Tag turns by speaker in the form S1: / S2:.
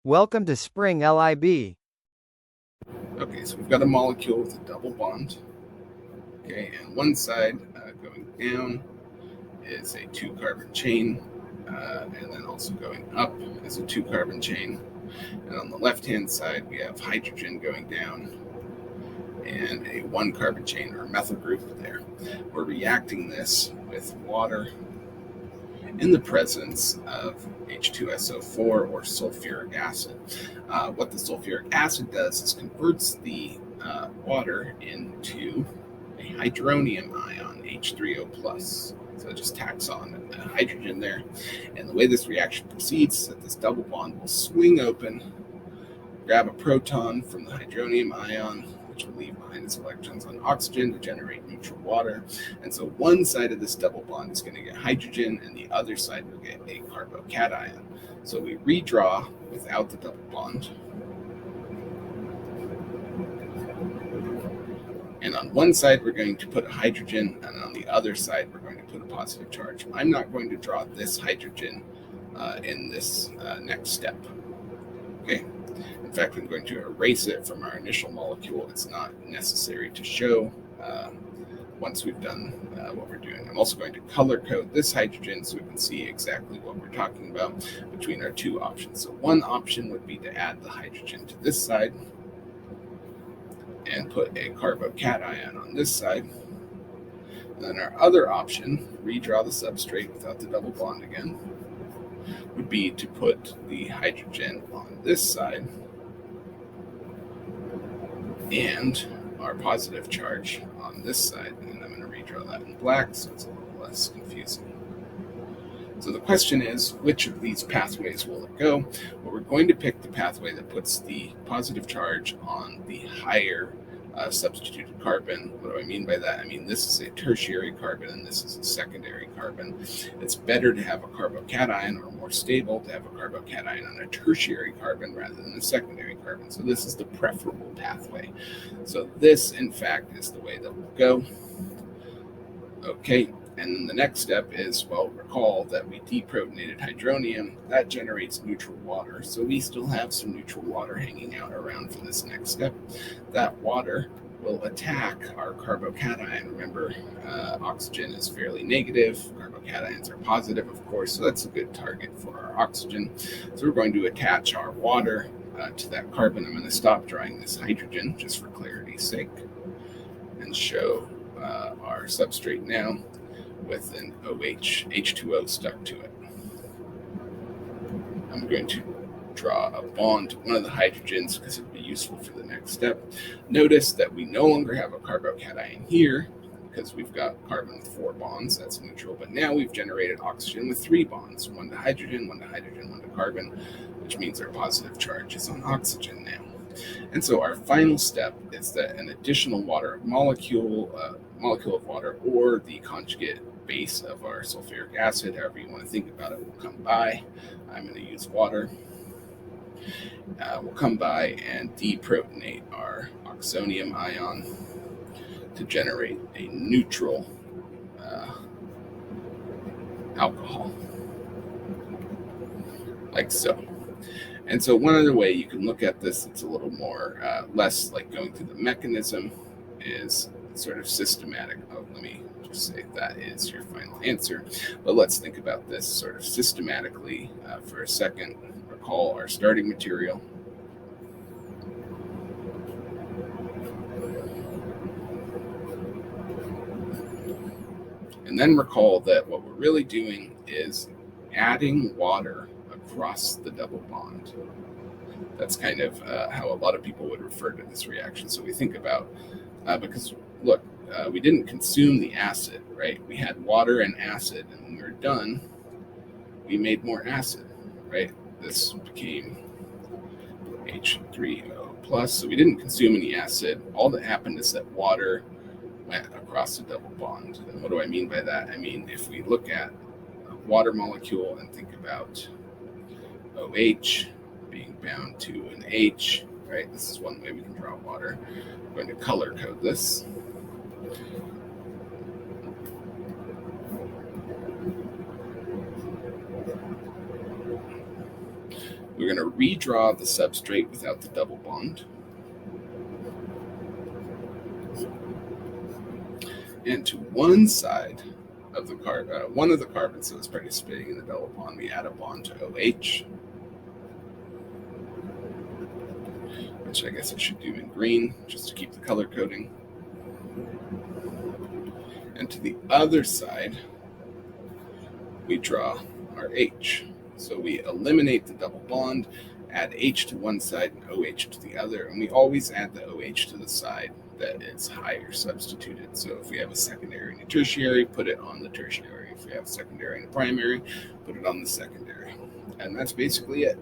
S1: Welcome to Spring LIB.
S2: Okay, so we've got a molecule with a double bond. Okay, and one side going down is a 2-carbon chain, and then also going up is a 2-carbon chain. And on the left-hand side, we have hydrogen going down and a 1-carbon chain or methyl group there. We're reacting this with water in the presence of H2SO4 or sulfuric acid. What the sulfuric acid does is converts the water into a hydronium ion, H3O+. So it just tacks on hydrogen there. And the way this reaction proceeds is that this double bond will swing open, grab a proton from the hydronium ion, which will leave behind its electrons on oxygen to generate neutral water. And so one side of this double bond is going to get hydrogen, and the other side will get a carbocation. So we redraw without the double bond. And on one side, we're going to put a hydrogen, and on the other side, we're going to put a positive charge. I'm not going to draw this hydrogen in this next step. Okay. In fact, I'm going to erase it from our initial molecule. It's not necessary to show once we've done what we're doing. I'm also going to color code this hydrogen so we can see exactly what we're talking about between our two options. So one option would be to add the hydrogen to this side and put a carbocation on this side. And then our other option, redraw the substrate without the double bond again, would be to put the hydrogen on this side and our positive charge on this side. And I'm going to redraw that in black so it's a little less confusing. So the question is, which of these pathways will it go? Well, we're going to pick the pathway that puts the positive charge on the higher substituted carbon. What do I mean by that? I mean, this is a tertiary carbon and this is a secondary carbon. It's better to have a carbocation, or more stable to have a carbocation on a tertiary carbon rather than a secondary carbon. So this is the preferable pathway. So this, in fact, is the way that we'll go. Okay. And then the next step is, well, recall that we deprotonated hydronium. That generates neutral water. So we still have some neutral water hanging out around for this next step. That water will attack our carbocation. Remember, oxygen is fairly negative. Carbocations are positive, of course. So that's a good target for our oxygen. So we're going to attach our water to that carbon. I'm going to stop drawing this hydrogen just for clarity's sake and show our substrate now with an OH, H2O stuck to it. I'm going to draw a bond to one of the hydrogens because it'll be useful for the next step. Notice that we no longer have a carbocation here because we've got carbon with 4 bonds, that's neutral, but now we've generated oxygen with 3 bonds, 1 to hydrogen, 1 to hydrogen, 1 to carbon, which means our positive charge is on oxygen now. And so our final step is that an additional water molecule of water, or the conjugate base of our sulfuric acid, however you want to think about it, will come by. I'm going to use water. We'll come by and deprotonate our oxonium ion to generate a neutral alcohol, like so. And so one other way you can look at this, it's a little more, less like going through the mechanism, is sort of systematic. Oh, let me just say that is your final answer. But let's think about this sort of systematically for a second. Recall our starting material. And then recall that what we're really doing is adding water across the double bond. That's kind of how a lot of people would refer to this reaction. So we think about, because look, we didn't consume the acid, right? We had water and acid, and when we were done, we made more acid, right? This became H3O+. So we didn't consume any acid. All that happened is that water went across the double bond. And what do I mean by that? I mean, if we look at a water molecule and think about OH being bound to an H, right? This is one way we can draw water. I'm going to color code this. We're we're going to redraw the substrate without the double bond. And to one side of the one of the carbons that is participating in the double bond, we add a bond to OH, which I guess I should do in green just to keep the color coding. And to the other side, we draw our H. So we eliminate the double bond, add H to one side and OH to the other, and we always add the OH to the side that is higher substituted. So if we have a secondary and a tertiary, put it on the tertiary. If we have a secondary and a primary, put it on the secondary. And that's basically it.